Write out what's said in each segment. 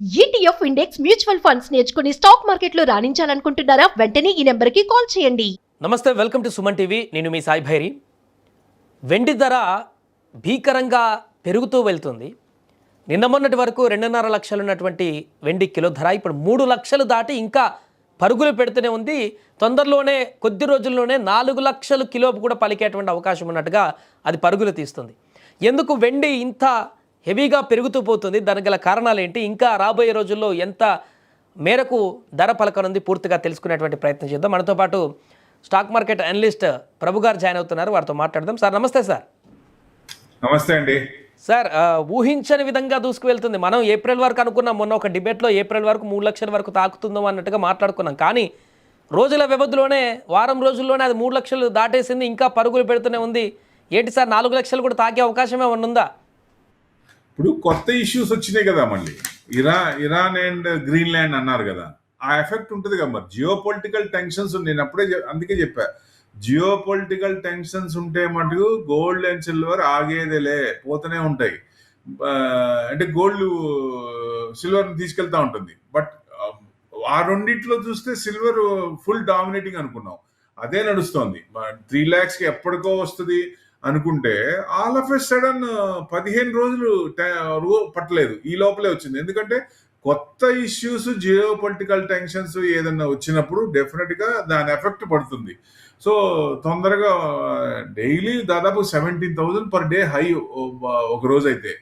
ETF index mutual funds నేర్చుకుని stock మార్కెట్లో రాణించాలనుకుంటున్నారా? వెంటనే ఈ నెంబర్కి కాల్ చేయండి. నమస్తే, వెల్కమ్ టు సుమన్ టీవీ. నేను మీ సాయి భైరి. వెండి ధర భీకరంగా పెరుగుతూ వెళ్తుంది. నిన్న మొన్నటి వరకు 2.5 లక్షలు ఉన్నటువంటి వెండి కిలో ధర ఇప్పుడు 3 లక్షలు దాటి ఇంకా పరుగులు పెడుతూనే ఉంది. తొందరలోనే కొద్ది రోజుల్లోనే 4 లక్షలు కిలో కూడా పలికేటువంటి అవకాశం ఉన్నట్టుగా అది పరుగులు తీస్తుంది. ఎందుకు వెండి ఇంత హెవీగా పెరుగుతూ పోతుంది? దానికి గల కారణాలు ఏంటి? ఇంకా రాబోయే రోజుల్లో ఎంత మేరకు ధర పలకనుంది పూర్తిగా తెలుసుకునేటువంటి ప్రయత్నం చేద్దాం. మనతో పాటు స్టాక్ మార్కెట్ అనలిస్ట్ ప్రభు గారు జాయిన్ అవుతున్నారు. వారితో మాట్లాడదాం. సార్ నమస్తే. సార్ నమస్తే అండి. సార్, ఊహించని విధంగా దూసుకువెళ్తుంది. మనం ఏప్రిల్ వరకు అనుకున్నాం, మొన్న ఒక డిబేట్లో ఏప్రిల్ వరకు 3 లక్షల వరకు తాకుతుందో అన్నట్టుగా మాట్లాడుకున్నాం. కానీ రోజుల వ్యవధిలోనే, వారం రోజుల్లోనే అది 3 లక్షలు దాటేసింది. ఇంకా పరుగులు పెడుతూనే ఉంది. ఏంటి సార్, 4 లక్షలు కూడా తాకే అవకాశం ఏమన్నా ఉందా? ఇప్పుడు కొత్త ఇష్యూస్ వచ్చినాయి కదా, మళ్ళీ ఇరాన్ అండ్ గ్రీన్లాండ్ అన్నారు కదా, ఆ ఎఫెక్ట్ ఉంటుంది కదా. మరి జియో పొలిటికల్ టెన్షన్స్, నేను అప్పుడే అందుకే చెప్పా, జియో పొలిటికల్ టెన్షన్స్ ఉంటే మటుకు గోల్డ్ అండ్ సిల్వర్ ఆగేదేలే, పోతూనే ఉంటాయి. అంటే గోల్డ్ సిల్వర్ని తీసుకెళ్తా ఉంటుంది. బట్ ఆ రెండిట్లో చూస్తే సిల్వర్ ఫుల్ డామినేటింగ్ అనుకున్నాం, అదే నడుస్తోంది. 3 lakhsకి ఎప్పటికో వస్తుంది అనుకుంటే ఆల్ ఆఫ్ ఎ సడన్ 15 రోజులు పట్టలేదు, ఈ లోపలే వచ్చింది. ఎందుకంటే కొత్త ఇష్యూస్, జియో పొలిటికల్ టెన్షన్స్ ఏదన్నా వచ్చినప్పుడు డెఫినెట్ గా దాని ఎఫెక్ట్ పడుతుంది. సో తొందరగా డైలీ దాదాపు 17,000 పర్ డే హై ఒక రోజు అయితే.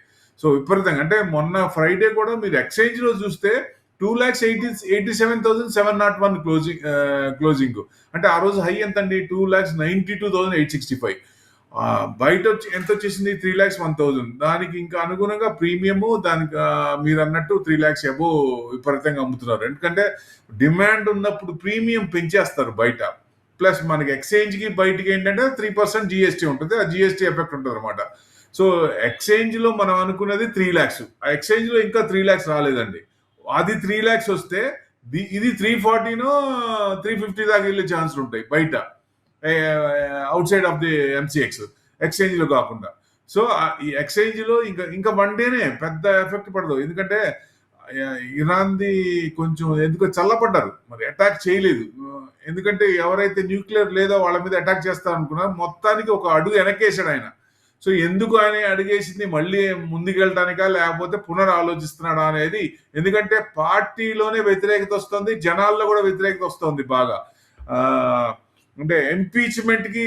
సో విపరీతంగా, అంటే మొన్న ఫ్రైడే కూడా మీరు ఎక్స్చేంజ్ లో చూస్తే 2,87,701 క్లోజింగ్. అంటే ఆ రోజు హై ఎంత అండి? 2,92,865. బయట ఎంత వచ్చేసింది? 3,01,000. దానికి ఇంకా అనుగుణంగా ప్రీమియము, దానికి మీరు అన్నట్టు 3 lakhs అబోవ్ విపరీతంగా అమ్ముతున్నారు. ఎందుకంటే డిమాండ్ ఉన్నప్పుడు ప్రీమియం పెంచేస్తారు బయట. ప్లస్ మనకి ఎక్స్చేంజ్ కి బయటికి ఏంటంటే 3% జిఎస్టీ ఉంటుంది, ఆ జిఎస్టీ ఎఫెక్ట్ ఉంటుంది అనమాట. సో ఎక్స్చేంజ్ లో మనం అనుకున్నది 3 lakhs, ఆ ఎక్స్చేంజ్ లో ఇంకా 3 lakhs రాలేదండి. అది 3 lakhs వస్తే ఇది 340నో 350 దాకా వెళ్ళే ఛాన్సులు ఉంటాయి బయట, out side of the MCX, exchange లో కాకుండా. సో ఈ ఎక్స్చేంజ్ లో ఇంకా 1 డేనే పెద్ద ఎఫెక్ట్ పడదు. ఎందుకంటే ఇరాన్ది కొంచెం ఎందుకో చల్లపడ్డారు, మరి అటాక్ చేయలేదు. ఎందుకంటే ఎవరైతే న్యూక్లియర్ లేదో వాళ్ళ మీద అటాక్ చేస్తారనుకున్నారు, మొత్తానికి ఒక అడుగు వెనకేసాడు ఆయన. సో ఎందుకు ఆయన అడిగేసింది? మళ్ళీ ముందుకెళ్ళటానికా, లేకపోతే పునరాలోచిస్తున్నాడా అనేది. ఎందుకంటే పార్టీలోనే వ్యతిరేకత వస్తుంది, జనాల్లో కూడా వ్యతిరేకత వస్తుంది బాగా. అంటే ఇంపీచ్మెంట్ కి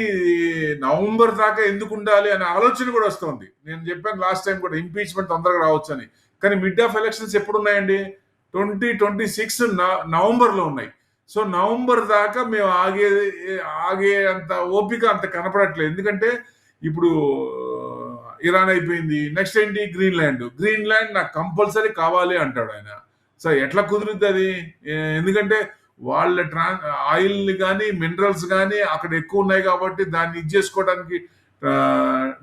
నవంబర్ దాకా ఎందుకు ఉండాలి అనే ఆలోచన కూడా వస్తుంది. నేను చెప్పాను లాస్ట్ టైం కూడా, ఇంపీచ్మెంట్ తొందరగా రావచ్చు అని. కానీ మిడ్ ఆఫ్ ఎలక్షన్స్ ఎప్పుడు ఉన్నాయండి? 2026 నవంబర్లో ఉన్నాయి. సో నవంబర్ దాకా మేము ఆగే అంత ఓపిక అంత కనపడట్లేదు. ఎందుకంటే ఇప్పుడు ఇరాన్ అయిపోయింది, నెక్స్ట్ ఏంటి? గ్రీన్లాండ్ నాకు కంపల్సరీ కావాలి అంటాడు ఆయన. సో ఎట్లా కుదురుద్ది అది? ఎందుకంటే వాళ్ళ ఆయిల్ కానీ మినరల్స్ కానీ అక్కడ ఎక్కువ ఉన్నాయి కాబట్టి దాన్ని ఇది చేసుకోవడానికి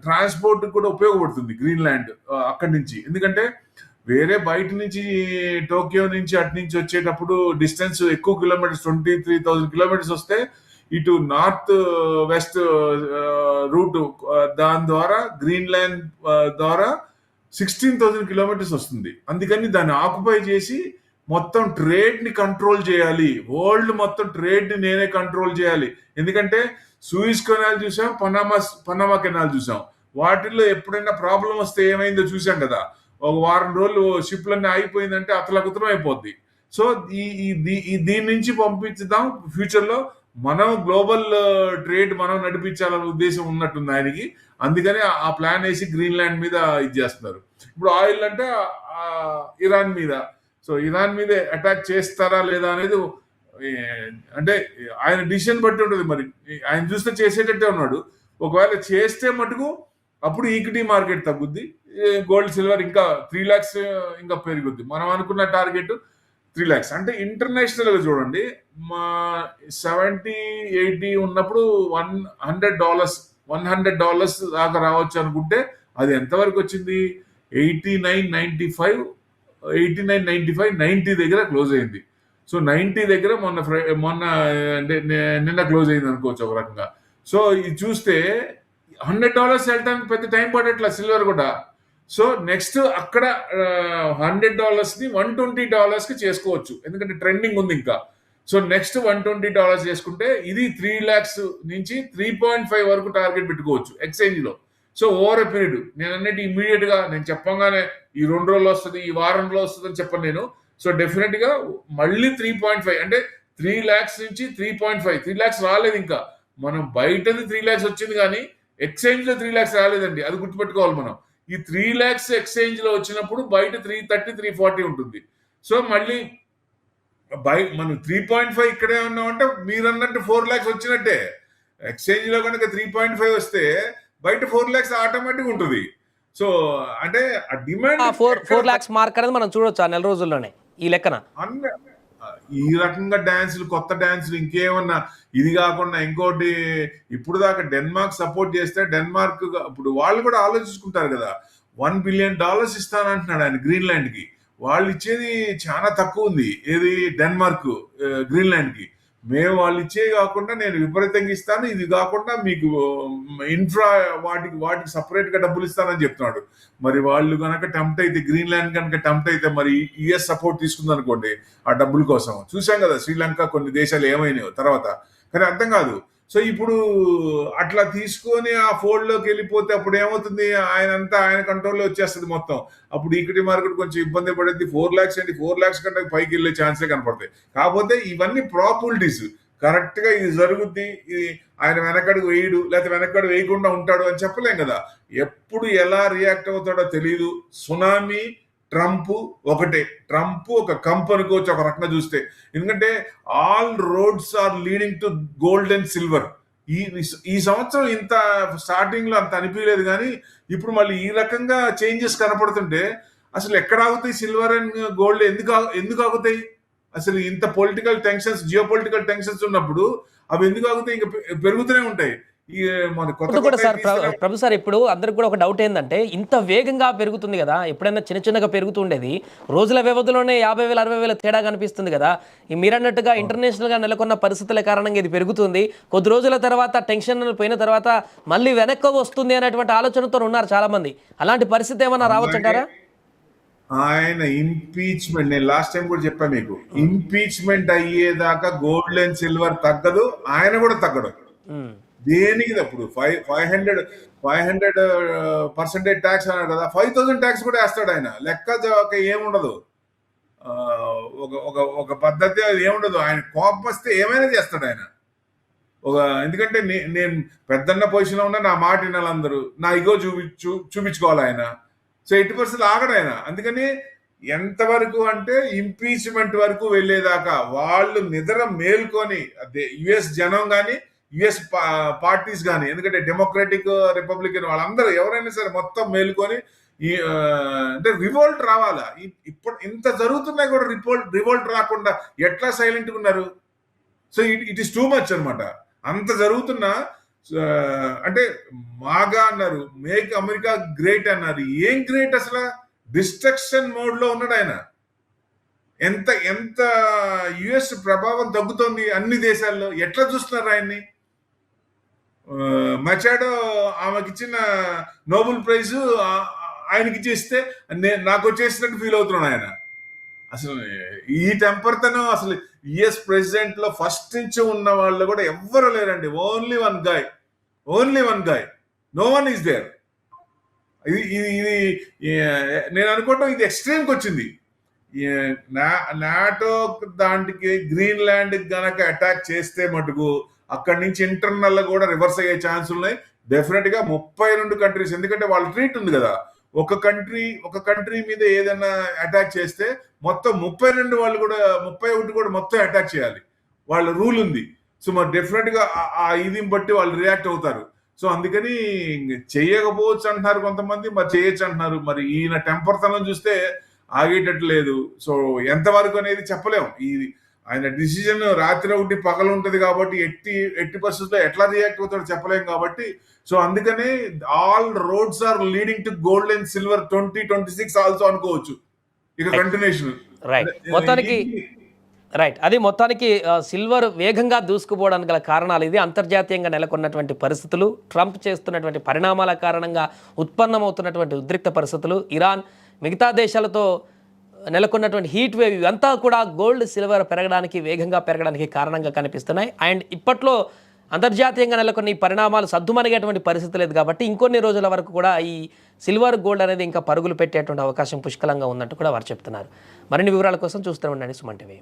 ట్రాన్స్పోర్ట్ కూడా ఉపయోగపడుతుంది గ్రీన్లాండ్ అక్కడి నుంచి. ఎందుకంటే వేరే బయట నుంచి, టోక్యో నుంచి అటు నుంచి వచ్చేటప్పుడు డిస్టెన్స్ ఎక్కువ కిలోమీటర్స్, 23,000 కిలోమీటర్స్ వస్తే ఇటు నార్త్ వెస్ట్ రూట్, దాని ద్వారా గ్రీన్లాండ్ ద్వారా 16,000 కిలోమీటర్స్ వస్తుంది. అందుకని దాన్ని ఆక్యుపై చేసి మొత్తం ట్రేడ్ ని కంట్రోల్ చేయాలి, వరల్డ్ మొత్తం ట్రేడ్ ని నేనే కంట్రోల్ చేయాలి. ఎందుకంటే సూయిజ్ కెనాల్ చూసాం, పనామా కెనాల్ చూసాం. వాటిల్లో ఎప్పుడైనా ప్రాబ్లం వస్తే ఏమైందో చూసాం కదా. ఒక వారం రోజులు షిప్లన్నీ ఆగిపోయిందంటే అతలకుతలం అయిపోద్ది. సో దీని నుంచి పంపించుదాం, ఫ్యూచర్ లో మనం గ్లోబల్ ట్రేడ్ మనం నడిపించాలనే ఉద్దేశం ఉన్నట్టుంది ఆయనకి. అందుకనే ఆ ప్లాన్ వేసి గ్రీన్లాండ్ మీద ఇది చేస్తున్నారు. ఇప్పుడు ఆయిల్ అంటే ఇరాన్ మీద. సో ఇరాన్ మీద అటాక్ చేస్తారా లేదా అనేది అంటే ఆయన డిసిషన్ బట్టి ఉంటుంది. మరి ఆయన చూస్తే చేసేటట్టే ఉన్నాడు. ఒకవేళ చేస్తే మటుకు అప్పుడు ఈక్విటీ మార్కెట్ తగ్గుద్ది, గోల్డ్ సిల్వర్ ఇంకా 3 lakhs ఇంకా పెరుగుద్ది. మనం అనుకున్న టార్గెట్ 3 lakhs. అంటే ఇంటర్నేషనల్ గా చూడండి, మా 70-80 ఉన్నప్పుడు $100 దాకా రావచ్చు అనుకుంటే అది ఎంతవరకు వచ్చింది? 89.95, 90 దగ్గర క్లోజ్ అయింది. సో 90 దగ్గర మొన్న నిన్న క్లోజ్ అయింది అనుకోవచ్చు ఒక రకంగా. సో ఇది చూస్తే $100 వెళ్ళటానికి పెద్ద టైం పడట్లా సిల్వర్ కూడా. సో నెక్స్ట్ అక్కడ $100 ని $120 చేసుకోవచ్చు, ఎందుకంటే ట్రెండింగ్ ఉంది ఇంకా. సో నెక్స్ట్ $120 చేసుకుంటే ఇది 3 lakhs నుంచి 3.5 వరకు టార్గెట్ పెట్టుకోవచ్చు ఎక్స్చేంజ్ లో. సో ఓవర్ ఎ పీరియడ్, నేను అన్నట్టు ఇమీడియట్ గా నేను చెప్పంగానే ఈ 2 రోజుల్లో వస్తుంది, ఈ వారంలో వస్తుంది అని చెప్పను నేను. సో డెఫినెట్ గా మళ్ళీ 3.5 అంటే 3 lakhs నుంచి 3.5. 3 lakhs రాలేదు ఇంకా, మనం బయటది 3 lakhs వచ్చింది కానీ ఎక్స్చేంజ్ లో 3 lakhs రాలేదండి, అది గుర్తుపెట్టుకోవాలి మనం. ఈ 3 lakhs ఎక్స్చేంజ్ లో వచ్చినప్పుడు బయట 330, 340 ఉంటుంది. సో మళ్ళీ మనం 3.5 ఇక్కడే ఉన్నామంటే మీరు అన్నట్టు 4 lakhs వచ్చినట్టే. ఎక్స్చేంజ్ లో కనుక 3.5 వస్తే బయట 4 lakhs ఆటోమేటిక్ ఉంటుంది. సో అంటే ఆ డిమాండ్ 4 lakhs మార్క్ అనేది మనం చూడొచ్చు ఆ నెల రోజుల్లోనే ఈ లెక్కన. ఈ రకంగా డాన్సులు, కొత్త డాన్సులు ఇంకేమన్నా ఇది కాకుండా ఇంకోటి, ఇప్పుడు దాకా డెన్మార్క్ సపోర్ట్ చేస్తే డెన్మార్క్ ఇప్పుడు వాళ్ళు కూడా ఆలోచించుకుంటారు కదా, $1 billion ఇస్తానంటున్నాడు ఆయన గ్రీన్లాండ్ కి. వాళ్ళు ఇచ్చేది చాలా తక్కువ ఉంది, ఏది డెన్మార్క్ గ్రీన్లాండ్ కి. మేము వాళ్ళు ఇచ్చేవి కాకుండా నేను విపరీతంగా ఇస్తాను, ఇది కాకుండా మీకు ఇన్ఫ్రా వాటికి సపరేట్ గా డబ్బులు ఇస్తానని చెప్తున్నాడు. మరి వాళ్ళు కనుక టెంప్ట్ అయితే, గ్రీన్లాండ్ కనుక టెంప్ట్ అయితే మరి యుఎస్ సపోర్ట్ తీసుకుంది అనుకోండి ఆ డబ్బుల కోసం. చూసాం కదా శ్రీలంక కొన్ని దేశాలు ఏమైనాయో తర్వాత, కానీ అర్థం కాదు. సో ఇప్పుడు అట్లా తీసుకొని ఆ ఫోల్డ్ లోకి వెళ్ళిపోతే అప్పుడు ఏమవుతుంది, ఆయన కంట్రోల్లో వచ్చేస్తుంది మొత్తం. అప్పుడు ఈక్విటీ మార్కెట్ కొంచెం ఇబ్బంది పడేది. 4 lakhs అండి, 4 lakhs కంటే పైకి వెళ్ళే ఛాన్సే కనపడతాయి. కాకపోతే ఇవన్నీ ప్రాబిలిటీస్, కరెక్ట్ గా ఇది జరుగుద్ది, ఇది ఆయన వెనకడుగు వేయడు లేకపోతే వెనకడుగు వేయకుండా ఉంటాడు అని చెప్పలేం కదా. ఎప్పుడు ఎలా రియాక్ట్ అవుతాడో తెలియదు. సునామీ ట్రంప్ ఒకటే, ట్రంప్ ఒక కంప్ అనుకోవచ్చు ఒక రకంగా చూస్తే. ఎందుకంటే all roads are leading to gold and silver. ఈ సంవత్సరం ఇంత స్టార్టింగ్ లో అంత అనిపించలేదు, కానీ ఇప్పుడు మళ్ళీ ఈ రకంగా చేంజెస్ కనపడుతుంటే అసలు ఎక్కడ ఆగుతాయి సిల్వర్ అండ్ గోల్డ్, ఎందుకు ఆగుతాయి అసలు? ఇంత political tensions, geo political tensions ఉన్నప్పుడు అవి ఎందుకు ఆగుతాయి? ఇంకా పెరుగుతూనే ఉంటాయి. కూడా సార్ ప్రభు సార్, ఇప్పుడు అందరికి కూడా ఒక డౌట్ ఏంటంటే, ఇంత వేగంగా పెరుగుతుంది కదా, ఎప్పుడైనా చిన్నగా పెరుగుతుండేది, రోజుల వ్యవధిలోనే 50,000, 60,000 తేడా కనిపిస్తుంది కదా. మీరన్నట్టుగా ఇంటర్నేషనల్ గా నెలకొన్న పరిస్థితుల కారణంగా ఇది పెరుగుతుంది. కొద్ది రోజుల తర్వాత టెన్షన్ పోయిన తర్వాత మళ్ళీ వెనక్కి వస్తుంది అనేటువంటి ఆలోచనతో ఉన్నారు చాలా మంది. అలాంటి పరిస్థితి ఏమన్నా రావచ్చంటారా? ఆయన ఇంపీచ్మెంట్, నేను లాస్ట్ టైం కూడా చెప్పాను మీకు, ఇంపీచ్మెంట్ అయ్యేదాకా గోల్డ్ అండ్ సిల్వర్ తగ్గదు, ఆయన కూడా తగ్గడు. దేనికి తప్పుడు 500% ట్యాక్స్ అన్నాడు కదా, 5,000 ట్యాక్స్ కూడా వేస్తాడు ఆయన. లెక్క ఏముండదు, ఒక పద్ధతి అది ఏముండదు. ఆయన కోపం వస్తే ఏమైనా చేస్తాడు ఆయన. ఎందుకంటే నేను పెద్దన్న పొజిషన్ లో ఉన్నా, నా మాట వినాలి అందరూ, నా ఇగో చూపించుకోవాలి ఆయన. సో 80% ఆగడు ఆయన. అందుకని ఎంతవరకు అంటే ఇంపీచ్మెంట్ వరకు వెళ్ళేదాకా వాళ్ళు నిద్ర మేల్కొని, అదే యుఎస్ జనం కానీ యుఎస్ పార్టీస్ కానీ, ఎందుకంటే డెమోక్రటిక్, రిపబ్లికన్ వాళ్ళందరూ ఎవరైనా సరే మొత్తం మేలుకొని అంటే రివోల్ట్ రావాలా. ఇప్పుడు ఇంత జరుగుతున్నా కూడా రివోల్ట్ రాకుండా ఎట్లా సైలెంట్గా ఉన్నారు? So it is too much అనమాట. అంత జరుగుతున్నా అంటే మాగా అన్నారు, మేక్ అమెరికా గ్రేట్ అన్నారు. ఏం గ్రేట్ అసలు? డిస్ట్రక్షన్ మోడ్ లో ఉన్నాడు ఆయన. ఎంత యుఎస్ ప్రభావం తగ్గుతోంది అన్ని దేశాల్లో. ఎట్లా చూస్తున్నారు ఆయన్ని? మచాడో ఆమెకి ఇచ్చిన నోబెల్ ప్రైజ్ ఆయనకి ఇచ్చేస్తే నాకు వచ్చేసినట్టు ఫీల్ అవుతున్నాడు ఆయన. అసలు ఈ టెంపర్తనం అసలు యుఎస్ ప్రెసిడెంట్ లో ఫస్ట్ నుంచి ఉన్న వాళ్ళు కూడా ఎవ్వరు లేరండి. Only one guy, no one is there. ఇది నేను అనుకోవటం ఇది ఎక్స్ట్రీమ్కి వచ్చింది. నాటో దానికి గ్రీన్లాండ్ గనక అటాక్ చేస్తే మటుకు అక్కడి నుంచి ఇంటర్నల్ కూడా రివర్స్ అయ్యే ఛాన్స్ ఉన్నాయి డెఫినెట్ గా. 32 కంట్రీస్, ఎందుకంటే వాళ్ళ ట్రీట్ ఉంది కదా, ఒక కంట్రీ మీద ఏదైనా అటాక్ చేస్తే మొత్తం 32 వాళ్ళు కూడా 31 కూడా మొత్తం అటాక్ చేయాలి, వాళ్ళ రూల్ ఉంది. సో మరి డెఫినెట్ గా ఆ ఇది బట్టి వాళ్ళు రియాక్ట్ అవుతారు. సో అందుకని చెయ్యకపోవచ్చు అంటున్నారు కొంతమంది, మరి చేయొచ్చు అంటున్నారు. మరి ఈయన టెంపర్తనం చూస్తే ఆగేటట్టు లేదు. సో ఎంతవరకు అనేది చెప్పలేము. ఆయన డిసిజన్ రాత్రి ఒకటి పగలు ఉంటది కాబట్టి ఎట్టి పరిస్థితుల్లో ఎట్లా రియాక్ట్ అవుతాడో చెప్పలేం కాబట్టి. సో అందుకనే all roads are leading to gold and silver 2026 also అనుకోవచ్చు. ఇక కంటిన్యూషన్. మొత్తానికి రైట్. అది మొత్తానికి సిల్వర్ వేగంగా దూసుకుపోవడానికి గల కారణాలు ఇది. అంతర్జాతీయంగా నెలకొన్నటువంటి పరిస్థితులు, ట్రంప్ చేస్తున్నటువంటి పరిణామాల కారణంగా ఉత్పన్నమవుతున్నటువంటి ఉద్రిక్త పరిస్థితులు, ఇరాన్ మిగతా దేశాలతో నెలకొన్నటువంటి హీట్ వేవ్, ఇవంతా కూడా గోల్డ్ సిల్వర్ వేగంగా పెరగడానికి కారణంగా కనిపిస్తున్నాయి. అండ్ ఇప్పట్లో అంతర్జాతీయంగా నెలకొన్న ఈ పరిణామాలు సద్దుమణిగేటువంటి పరిస్థితి లేదు కాబట్టి ఇంకొన్ని రోజుల వరకు కూడా ఈ సిల్వర్ గోల్డ్ అనేది ఇంకా పరుగులు పెట్టేటువంటి అవకాశం పుష్కలంగా ఉందంటూ కూడా వారు చెప్తున్నారు. మరిన్ని వివరాల కోసం చూస్తూ ఉండండి సుమన్ టీవీ.